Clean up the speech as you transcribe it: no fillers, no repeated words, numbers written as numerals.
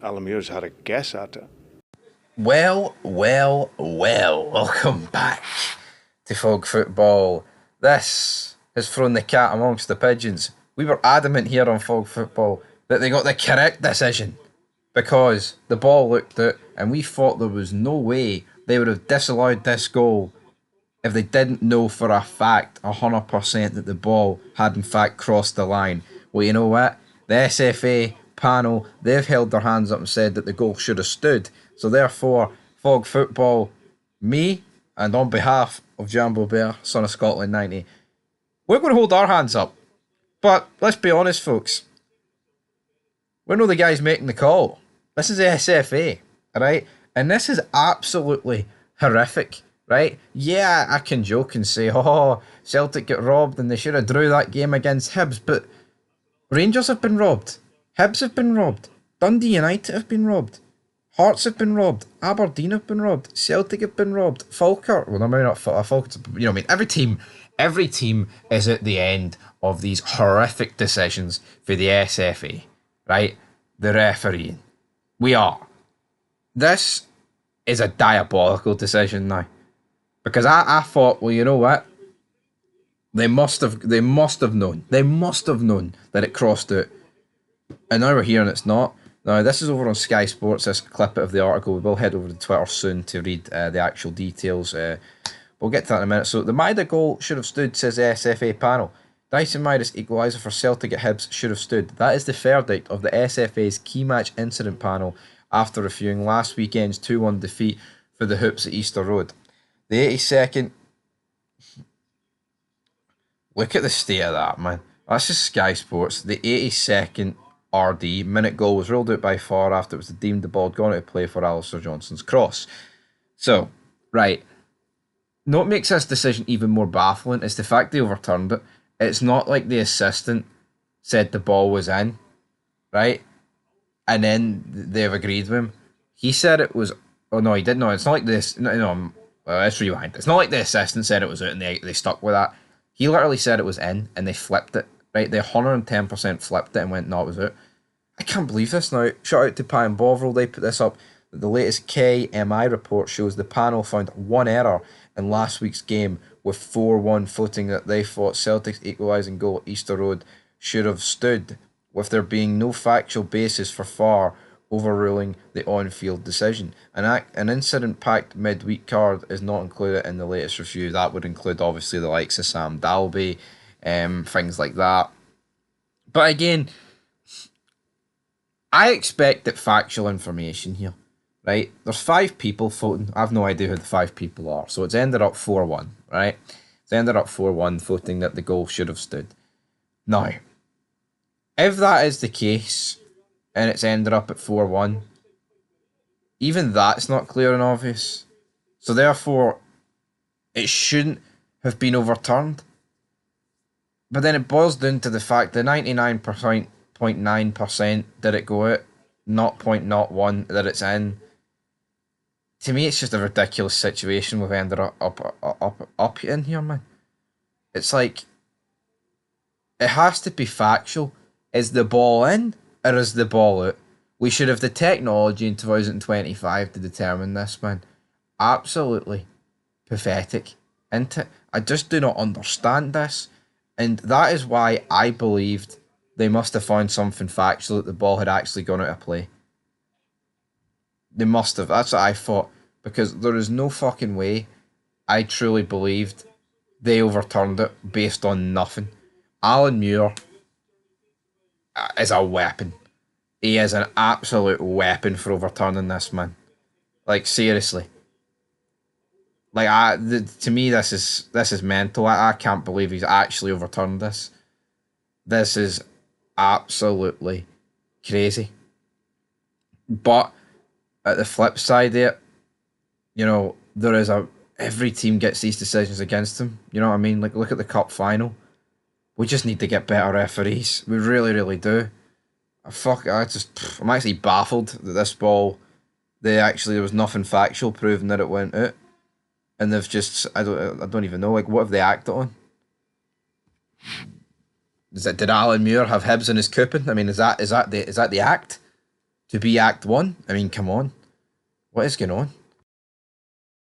Alan Muir's had a guess at it. Well. Welcome back to Fog Football. This has thrown the cat amongst the pigeons. We were adamant here on Fog Football that they got the correct decision because the ball looked out and we thought there was no way they would have disallowed this goal if they didn't know for a fact, 100%, that the ball had in fact crossed the line. Well, you know what? The SFA panel, they've held their hands up and said that the goal should have stood. So therefore, Fog Football, me, and on behalf of Jambo Bear, son of Scotland 90, we're going to hold our hands up. But let's be honest, folks. We're not the guys making the call. This is the SFA, right? And this is absolutely horrific, right? Yeah, I can joke and say, oh, Celtic get robbed and they should have drew that game against Hibs, but Rangers have been robbed. Hibs have been robbed. Dundee United have been robbed. Hearts have been robbed. Aberdeen have been robbed. Celtic have been robbed. Falkirk, well, no, maybe not Falkirk, you know what I mean? Every team is at the end of these horrific decisions for the SFA, right? The refereeing. We are. This is a diabolical decision now. Because I thought, well, you know what? They must have known. They must have known that it crossed out. And now we're here and it's not. Now, this is over on Sky Sports, this clip of the article. We will head over to Twitter soon to read the actual details. We'll get to that in a minute. So, the Maeda goal should have stood, says the SFA panel. Dyson Maeda's equaliser for Celtic at Hibs should have stood. That is the verdict of the SFA's key match incident panel after reviewing last weekend's 2-1 defeat for the Hoops at Easter Road. The 82nd... Look at the state of that, man. That's just Sky Sports. The 82nd RD minute goal was ruled out by VAR after it was deemed the ball had gone out of play for Alistair Johnson's cross. So, right. What makes this decision even more baffling is the fact they overturned it. It's not like the assistant said the ball was in, right? And then they've agreed with him. He said it was... Oh, no, he didn't know. It's not like this... No, let's rewind. It's not like the assistant said it was out and they stuck with that. He literally said it was in and they flipped it, right? They 110% flipped it and went, no, it was out. I can't believe this now. Shout out to Pie and Bovril. They put this up. The latest KMI report shows the panel found one error in last week's game with 4-1 voting that they thought Celtic's equalising goal at Easter Road should have stood, with there being no factual basis for VAR overruling the on-field decision. An incident-packed midweek card is not included in the latest review. That would include, obviously, the likes of Sam Dalby, things like that. But again, I expect that factual information here, right? There's 5 people voting. I have no idea who the 5 people are. So it's ended up 4-1, right? It's ended up 4-1 voting that the goal should have stood. Now, if that is the case, and it's ended up at 4-1, even that's not clear and obvious. So therefore, it shouldn't have been overturned. But then it boils down to the fact that 99.9% did it go out, not 0.01 that it's in. To me, it's just a ridiculous situation we've ended up in here, man. It's like, it has to be factual. Is the ball in or is the ball out? We should have the technology in 2025 to determine this, man. Absolutely pathetic, isn't it? I just do not understand this. And that is why I believed they must have found something factual that the ball had actually gone out of play. They must have. That's what I thought. Because there is no fucking way I truly believed they overturned it based on nothing. Alan Muir is a weapon. He is an absolute weapon for overturning this, man. Like, seriously. Like, to me, this is mental. I can't believe he's actually overturned this. This is absolutely crazy. But at the flip side of it, you know, every team gets these decisions against them. You know what I mean? Like, look at the cup final. We just need to get better referees. We really, really do. I'm actually baffled that this ball, there was nothing factual proving that it went out. And they've just, I don't even know, like, what have they acted on? Did Alan Muir have Hibs in his coupon? I mean, is that the act? to be Act 1. I mean, come on. What is going on?